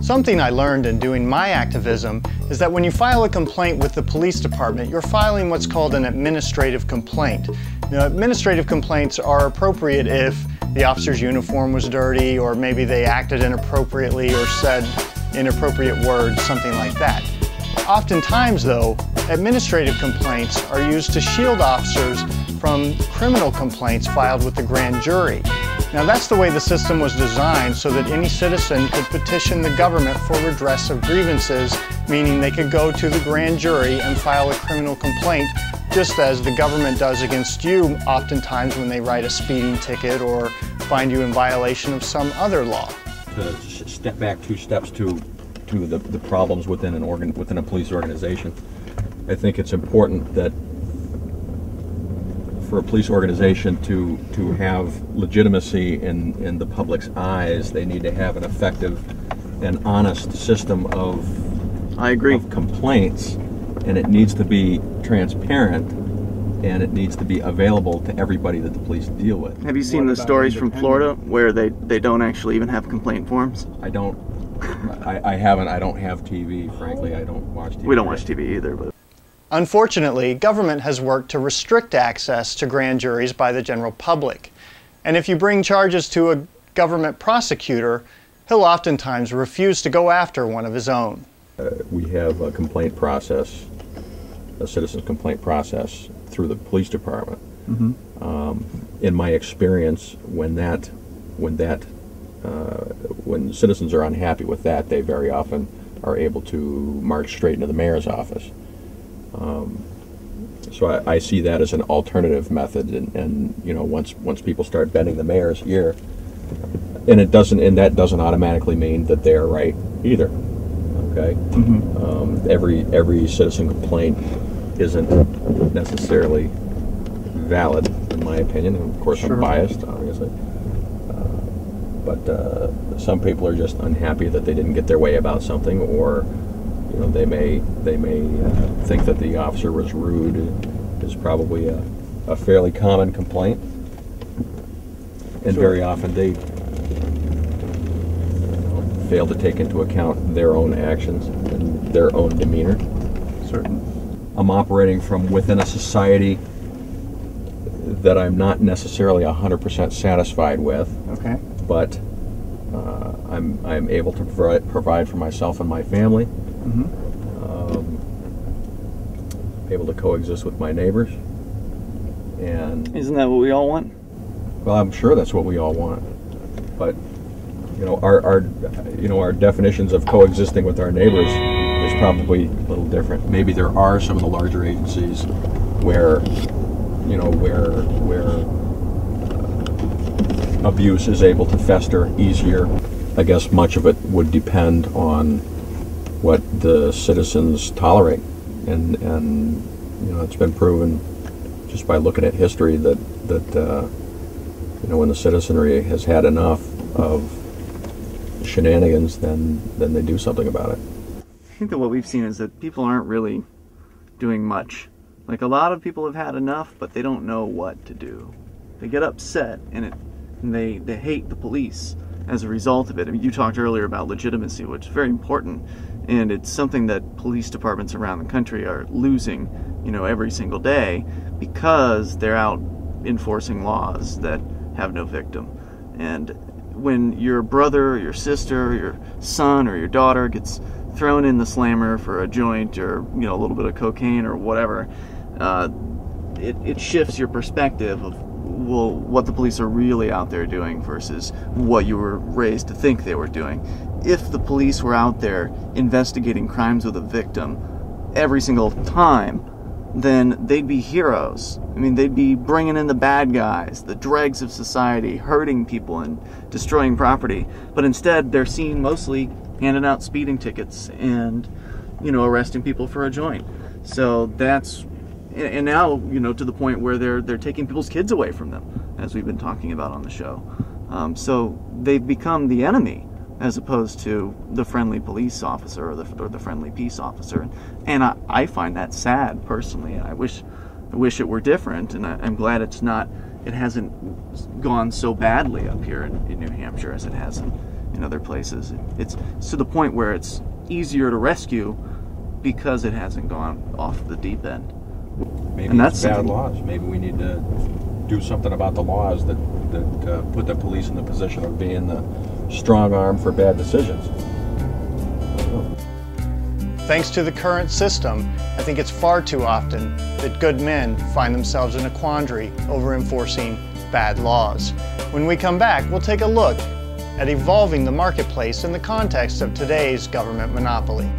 Something I learned in doing my activism is that when you file a complaint with the police department, you're filing what's called an administrative complaint. Now, administrative complaints are appropriate if the officer's uniform was dirty, or maybe they acted inappropriately or said inappropriate words, something like that. Oftentimes, though, administrative complaints are used to shield officers from criminal complaints filed with the grand jury. Now, that's the way the system was designed, so that any citizen could petition the government for redress of grievances, meaning they could go to the grand jury and file a criminal complaint, just as the government does against you oftentimes when they write a speeding ticket or find you in violation of some other law. To step back 2 steps to the problems within a police organization, I think it's important that for a police organization to have legitimacy in the public's eyes, they need to have an effective and honest system of complaints, and it needs to be transparent, and it needs to be available to everybody that the police deal with. Have you seen the stories from Florida where they don't actually even have complaint forms? I don't. I haven't. I don't have TV, frankly. I don't watch TV. We don't watch TV either, but... Unfortunately, government has worked to restrict access to grand juries by the general public. And if you bring charges to a government prosecutor, he'll oftentimes refuse to go after one of his own. We have a complaint process, a citizen's complaint process through the police department. Mm-hmm. In my experience, when citizens are unhappy with that, they very often are able to march straight into the mayor's office. So I see that as an alternative method, and you know, once people start bending the mayor's ear, and that doesn't automatically mean that they're right either. Okay, mm-hmm. Every citizen complaint isn't necessarily valid, in my opinion. And of course, sure. I'm biased, obviously. But some people are just unhappy that they didn't get their way about something, or you know, they may think that the officer was rude. Is probably a fairly common complaint, and sure. Very often they fail to take into account their own actions and their own demeanor. Certainly. I'm operating from within a society that I'm not necessarily 100% satisfied with. Okay. But I'm able to provide for myself and my family. Mm-hmm. Able to coexist with my neighbors, and isn't that what we all want? Well, I'm sure that's what we all want, but you know, our definitions of coexisting with our neighbors is probably a little different. Maybe there are some of the larger agencies where abuse is able to fester easier. I guess much of it would depend on what the citizens tolerate, and you know, it's been proven just by looking at history that you know, when the citizenry has had enough of shenanigans, then they do something about it. I think that what we've seen is that people aren't really doing much. Like, a lot of people have had enough, but they don't know what to do. They get upset, and they hate the police as a result of it. I mean, you talked earlier about legitimacy, which is very important, and it's something that police departments around the country are losing, you know, every single day, because they're out enforcing laws that have no victim. And when your brother or your sister or your son or your daughter gets thrown in the slammer for a joint, or you know, a little bit of cocaine or whatever, it shifts your perspective of, well, what the police are really out there doing versus what you were raised to think they were doing. If the police were out there investigating crimes with a victim every single time, then they'd be heroes. I mean, they'd be bringing in the bad guys, the dregs of society, hurting people and destroying property. But instead, they're seen mostly handing out speeding tickets and, you know, arresting people for a joint. So that's, and now, you know, to the point where they're taking people's kids away from them, as we've been talking about on the show. So they've become the enemy, as opposed to the friendly police officer or the friendly peace officer. And I find that sad, personally. I wish it were different, and I'm glad it hasn't gone so badly up here in New Hampshire as it has in other places. It's to the point where it's easier to rescue because it hasn't gone off the deep end. Maybe And it's that's bad laws. Maybe we need to do something about the laws that put the police in the position of being the strong arm for bad decisions. Thanks to the current system, I think it's far too often that good men find themselves in a quandary over enforcing bad laws. When we come back, we'll take a look at evolving the marketplace in the context of today's government monopoly.